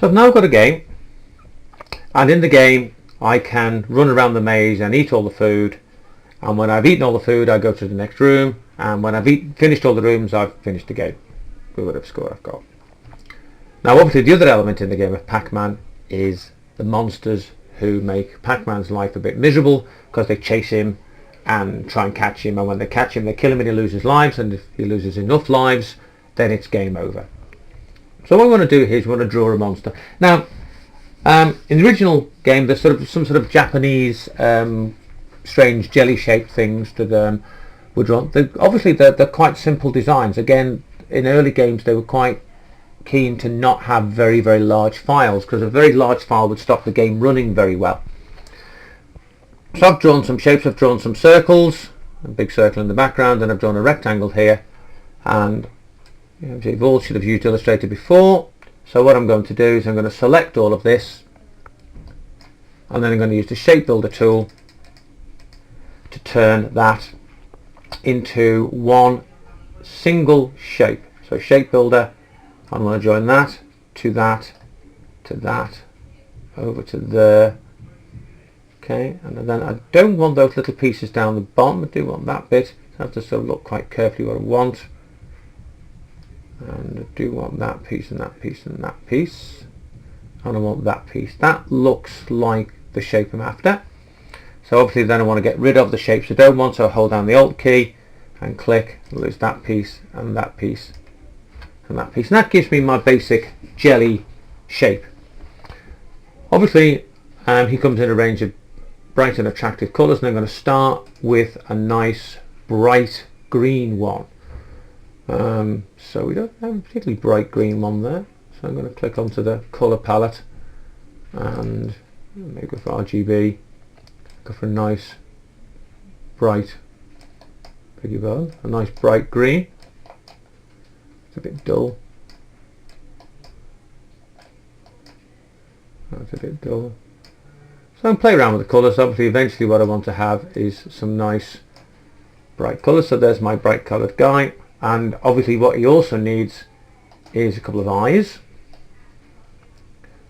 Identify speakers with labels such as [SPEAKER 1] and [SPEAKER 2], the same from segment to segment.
[SPEAKER 1] So I've now got a game, and in the game I can run around the maze and eat all the food, and when I've eaten all the food I go to the next room, and when I've finished all the rooms I've finished the game with whatever score I've got. Now obviously the other element in the game of Pac-Man is the monsters who make Pac-Man's life a bit miserable, because they chase him and try and catch him, and when they catch him they kill him and he loses lives, and if he loses enough lives then it's game over. So what we want to do here is we want to draw a monster. Now in the original game there's some sort of Japanese strange jelly shaped things that were drawn. Obviously they're quite simple designs. Again, in early games they were quite keen to not have very large files, because a very large file would stop the game running very well. So I've drawn some shapes. I've drawn some circles, a big circle in the background, and I've drawn a rectangle here, and you've all should have used Illustrator before. So what I'm going to do is I'm going to select all of this, and then I'm going to use the shape builder tool to turn that into one single shape. So shape builder, I'm going to join that to that to that over to there. Okay, and then I don't want those little pieces down the bottom. I do want that bit. I have to sort of look quite carefully what I want, and I do want that piece and that piece and that piece, and I want that piece. That looks like the shape I'm after. So obviously then I want to get rid of the shapes I don't want, so I hold down the Alt key and click, lose that piece and that piece and that piece, and that gives me my basic jelly shape. Obviously he comes in a range of bright and attractive colours, and I'm going to start with a nice bright green one. So we don't have a particularly bright green one there, so I'm going to click onto the colour palette and maybe go for RGB, go for a nice bright, a nice bright green. It's a bit dull. That's a bit dull. So I can play around with the colours. Obviously eventually what I want to have is some nice bright colours. So there's my bright coloured guy, and obviously what he also needs is a couple of eyes,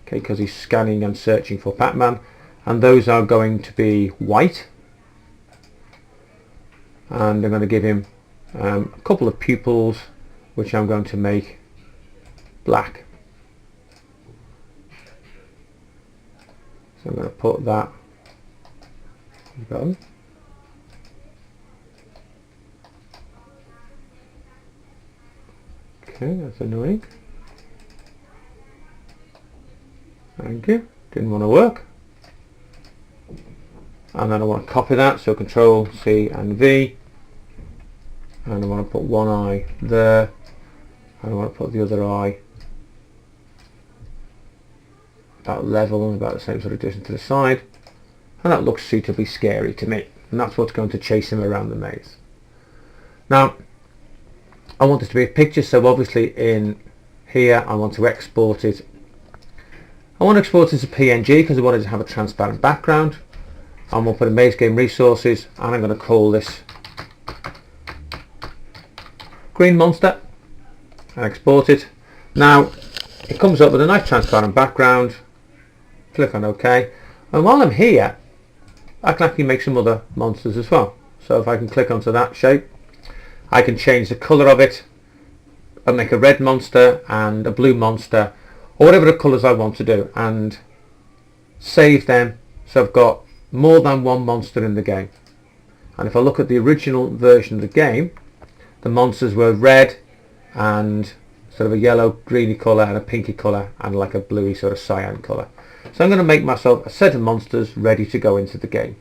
[SPEAKER 1] okay, because he's scanning and searching for Pac-Man, and those are going to be white, and I'm going to give him a couple of pupils which I'm going to make black. So I'm going to put that on. Okay, that's annoying. Thank you. Didn't want to work. And then I want to copy that, so Control C and V, and I want to put one eye there, and I want to put the other eye about level and about the same sort of distance to the side, and that looks suitably scary to me, and that's what's going to chase him around the maze. Now I want this to be a picture, so obviously in here I want to export it. I want to export it as a PNG because I want it to have a transparent background. I'm going to put in Maze Game Resources, and I'm going to call this Green Monster and export it. Now it comes up with a nice transparent background. Click on OK, and while I'm here I can actually make some other monsters as well. So if I can click onto that shape, I can change the colour of it and make a red monster and a blue monster, or whatever the colours I want to do, and save them. So I've got more than one monster in the game. And if I look at the original version of the game, the monsters were red and sort of a yellow greeny colour and a pinky colour and like a bluey sort of cyan colour. So I'm going to make myself a set of monsters ready to go into the game.